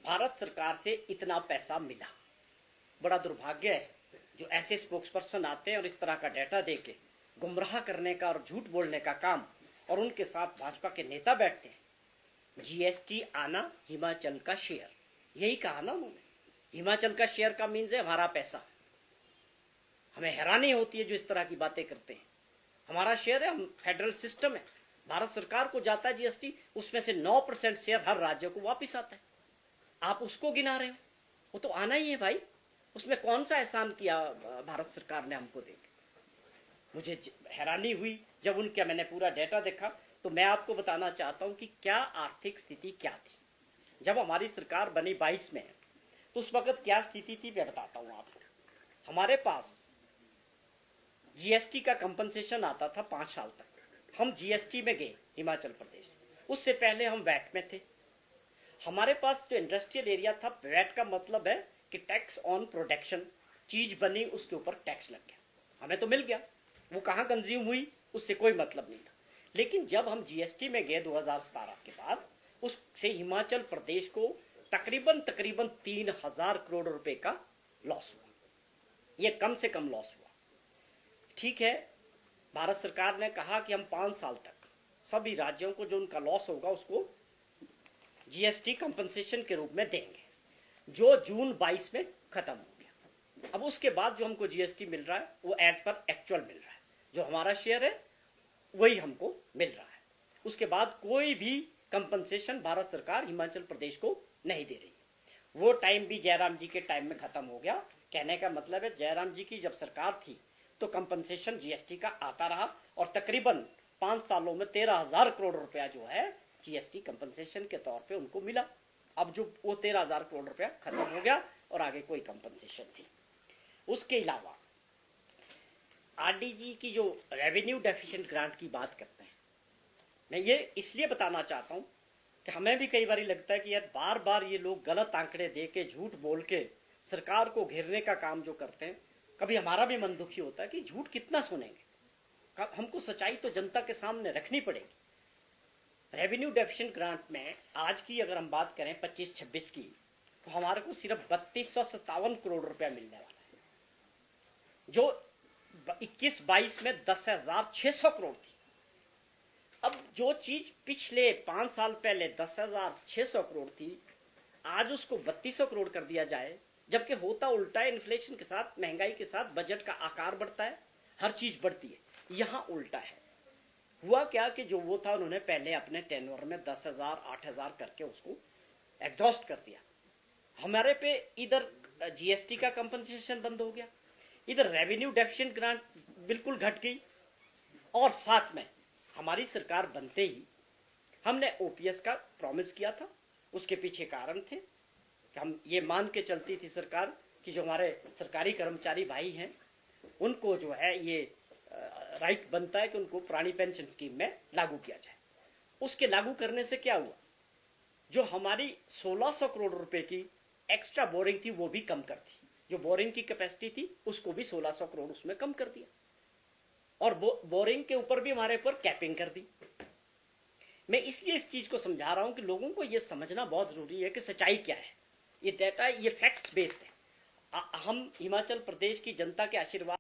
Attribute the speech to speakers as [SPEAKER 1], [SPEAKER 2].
[SPEAKER 1] भारत सरकार से इतना पैसा मिला। बड़ा दुर्भाग्य है जो ऐसे स्पोक्स पर्सन आते हैं और इस तरह का डाटा देके गुमराह करने का और झूठ बोलने का काम, और उनके साथ भाजपा के नेता बैठते हैं। जीएसटी आना हिमाचल का शेयर, यही कहा ना उन्होंने। हिमाचल का शेयर का मीन्स है हमारा पैसा। हमें हैरानी होती है जो इस तरह की बातें करते हैं। हमारा शेयर है, हम फेडरल सिस्टम है, भारत सरकार को जाता है जीएसटी, उसमें से 9% शेयर हर राज्य को वापिस आता है। आप उसको गिना रहे हो, वो तो आना ही है भाई। उसमें कौन सा एहसान किया भारत सरकार ने हमको देके। मुझे हैरानी हुई जब उनका मैंने पूरा डेटा देखा। तो मैं आपको बताना चाहता हूं कि क्या आर्थिक स्थिति क्या थी जब हमारी सरकार बनी 22 में, तो उस वक्त क्या स्थिति थी मैं बताता हूं आपको। हमारे पास जीएसटी का कंपनसेशन आता था 5 साल तक। हम जीएसटी में गए हिमाचल प्रदेश, उससे पहले हम वैट में थे। हमारे पास जो इंडस्ट्रियल एरिया था, वैट का मतलब है कि टैक्स ऑन प्रोडक्शन, चीज बनी उसके ऊपर टैक्स लग गया, हमें तो मिल गया। वो कहाँ कंज्यूम हुई उससे कोई मतलब नहीं था। लेकिन जब हम जीएसटी में गए 2017 के बाद, उससे हिमाचल प्रदेश को तकरीबन 3000 करोड़ रुपए का लॉस हुआ। ये कम से कम लॉस हुआ। ठीक है, भारत सरकार ने कहा कि हम 5 साल तक सभी राज्यों को जो उनका लॉस होगा उसको जीएसटी कंपनसेशन के रूप में देंगे, जो जून 22 में खत्म हो गया। अब उसके बाद जो हमको जीएसटी मिल रहा है वो एज पर एक्चुअल मिल रहा है, जो हमारा शेयर है वही हमको मिल रहा है। उसके बाद कोई भी कंपनसेशन भारत सरकार हिमाचल प्रदेश को नहीं दे रही। वो टाइम भी जयराम जी के टाइम में खत्म हो गया। कहने का मतलब है जयराम जी की जब सरकार थी तो कंपनसेशन जीएसटी का आता रहा, और तकरीबन 5 सालों में 13,000 करोड़ रुपया जो है जीएसटी कंपनसेशन के तौर पे उनको मिला। अब जो वो 13,000 करोड़ रुपया खत्म हो गया और आगे कोई कंपनसेशन नहीं। उसके अलावा आरडीजी की जो रेवेन्यू डेफिशिएंट ग्रांट की बात करते हैं, मैं ये इसलिए बताना चाहता हूँ कि हमें भी कई बार लगता है कि यार बार बार ये लोग गलत आंकड़े दे के, झूठ बोल के सरकार को घेरने का काम जो करते हैं, कभी हमारा भी मन दुखी होता है कि झूठ कितना सुनेंगे। हमको सच्चाई तो जनता के सामने रखनी पड़ेगी। रेवेन्यू डेफिशिएंट ग्रांट में आज की अगर हम बात करें 25-26 की, तो हमारे को सिर्फ 3257 करोड़ रुपया मिलने वाला है, जो 21-22 में 10,600 करोड़ थी। अब जो चीज पिछले 5 साल पहले 10,600 करोड़ थी, आज उसको 3200 करोड़ कर दिया जाए, जबकि होता उल्टा है। इन्फ्लेशन के साथ, महंगाई के साथ बजट का आकार बढ़ता है, हर चीज बढ़ती है। यहां उल्टा है। हुआ क्या कि जो वो था उन्होंने पहले अपने टेन्योर में 10,000 8,000 करके उसको एग्जॉस्ट कर दिया। हमारे पे इधर जीएसटी का कंपनसेशन बंद हो गया, इधर रेवेन्यू डेफिशिएंट ग्रांट बिल्कुल घट गई, और साथ में हमारी सरकार बनते ही हमने ओपीएस का प्रॉमिस किया था। उसके पीछे कारण थे कि हम ये मान के चलती थी सरकार कि जो हमारे सरकारी कर्मचारी भाई हैं उनको जो है ये राइट बनता है कि उनको पुरानी पेंशन स्कीम में लागू किया जाए। उसके लागू करने से क्या हुआ, जो हमारी 1600 करोड़ रुपए की एक्स्ट्रा बोरिंग थी वो भी कम कर दी। जो बोरिंग की कैपेसिटी थी उसको भी 1600 करोड़ उसमें कम कर दिया, और बोरिंग के ऊपर भी हमारे ऊपर कैपिंग कर दी। मैं इसलिए इस चीज को समझा रहा हूं कि लोगों को यह समझना बहुत जरूरी है कि सच्चाई क्या है। ये डेटा, ये फैक्ट्स बेस्ड है। हम हिमाचल प्रदेश की जनता के आशीर्वाद